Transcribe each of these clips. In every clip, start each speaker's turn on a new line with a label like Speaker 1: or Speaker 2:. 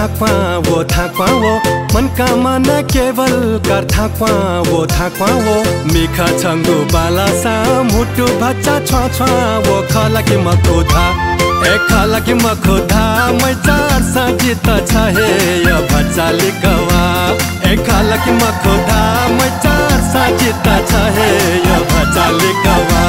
Speaker 1: थाक्वा वो मन कामना केवल कर थाक्वा वो मिखा छंगु बाला सा मुटु बच्चा छुआ वो खाला की मखोधा ए खाला की मखोधा मैं चार सा जीत छहे या बच्चा लिखवा ए खाला की मखोधा मैं चार सा जीत छहे या बच्चा लिखवा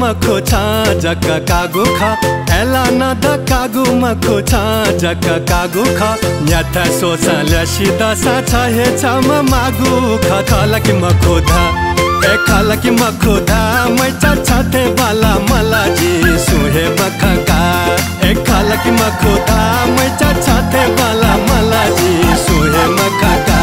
Speaker 1: मखो छा जक कागु खा एला न द कागु मखो छा जक कागु खा न्याथा सोचा लसी दसा छ हे छम मागु खा खाला की मखो धा ए खाला की मखो धा मै छथे बाला मला जी सुहे बखका ए खाला की मखो धा मै छथे बाला मला जी सुहे मखका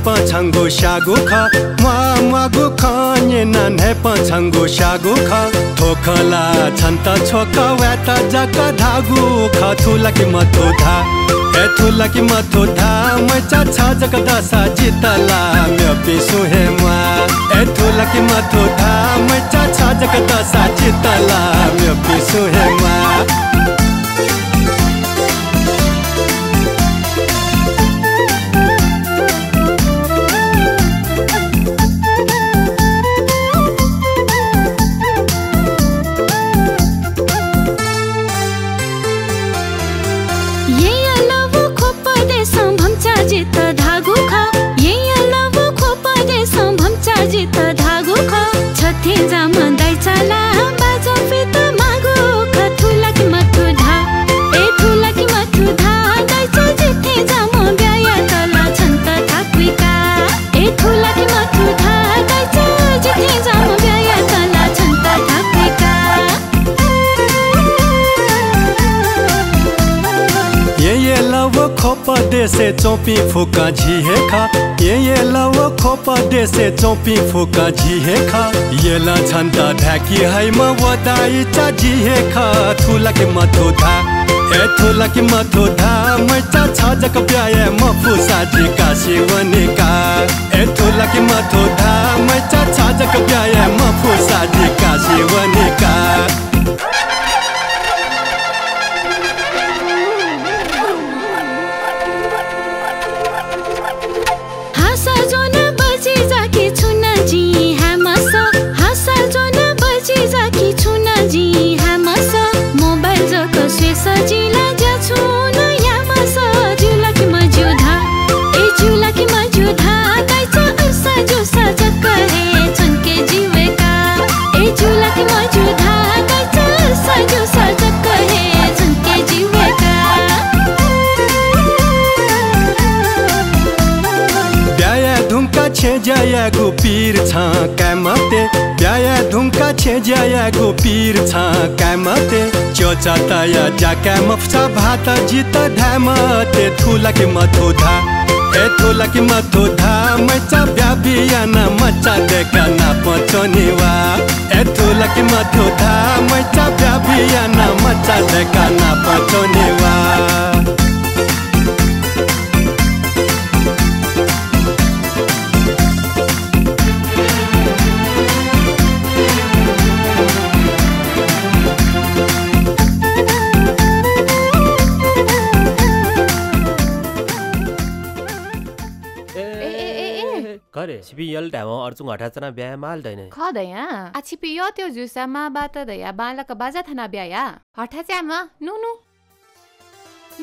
Speaker 1: पछंगो शागु खा मागु खाने नन है पछंगो शागु खा थोखला छंता छोका वेता जका धागु खा थुला की मथो धा ए थुला की मथो धा मैं छा जक दसा जितला म्यो पिसु हे मा ए थुला की मथो धा मैं छा जक दसा जितला म्यो पिसु हे मा दे से चौपी फुका झीहे खा ये लव खोप दे से चौपी फुका झीहे खा ये ला छंता ढाकी है म वदाई चा झीहे खा थुला के मथो धा ए थुला के मथो धा मैं चा जक प्याए म फुसा जी का शिवने का ए थुला के मथो धा मैं चा जक प्याए म फुसा जी का शिवने का जया गो पीर छा कैमते ब्याया धुमका छे जया गो पीर छा कैमते चोचा तया जा कैमफसा भात जीत धामते थुला के मथो धा ए थुला के मथो धा मैचा ब्याबिया न मचा देखा ना पचोनिवा ए थुला के मथो धा मैचा ब्याबिया न मचा देखा ना पचोनिवा
Speaker 2: खरे छिपी यल टाइम अर्चुङ हठाचना ब्याह माल दैन
Speaker 3: खदैया आ छिपी यो त्यो जुसा मा बात दया बालक बाजा थना ब्याया हठाच्या म नु नु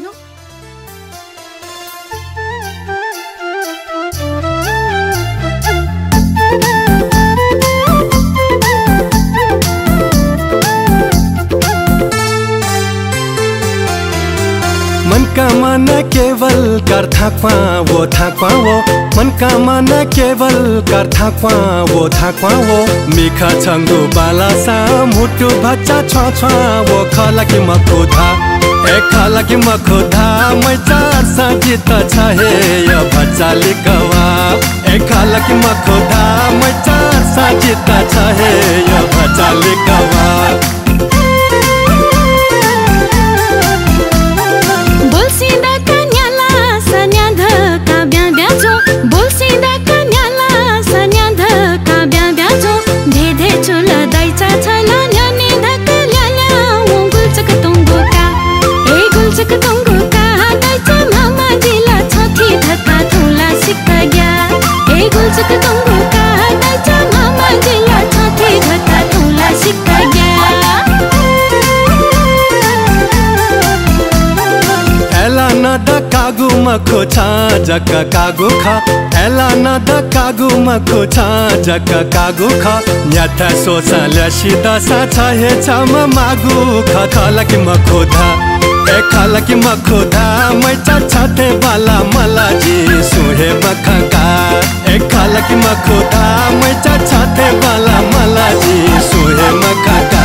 Speaker 3: नु
Speaker 1: मन का मन केवल कर थाक्वा वो मन का मन केवल कर थाक्वा वो मिखा छंगु बाला सा मुटु बच्चा छ्वा वो खला कि मखुधा ए खला कि मखुधा मै चार सा जित छ हे यो बच्चा लिकवा ए खला कि मखुधा मै चार सा जित छ हे यो बच्चा लिकवा कागु मखो छा जक कागु खा एला न द कागु मखो छा जक कागु खा न्याथा सोचा ल्यासी दसा छ हे छम मागु ख खला कि मखो धा ए खला कि मखो धा मै छथे बाला मला जी सुहे बखका ए खला कि मखो धा मै छथे बाला मला जी सुहे मखका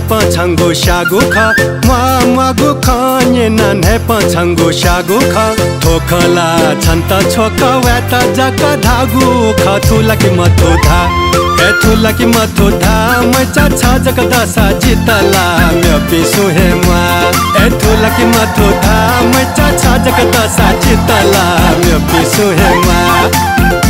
Speaker 1: पछंगो शागु खा मागु खाने नन है पछंगो शागु खा थोखला छन्ता छोक वेता जक धागु खा थुला कि मथो धा ए थुला कि मथो धा मै छ जक दसा जितला म्यो पिसु हे मा ए थुला कि मथो धा मै छ जक दसा जितला म्यो पिसु हे मा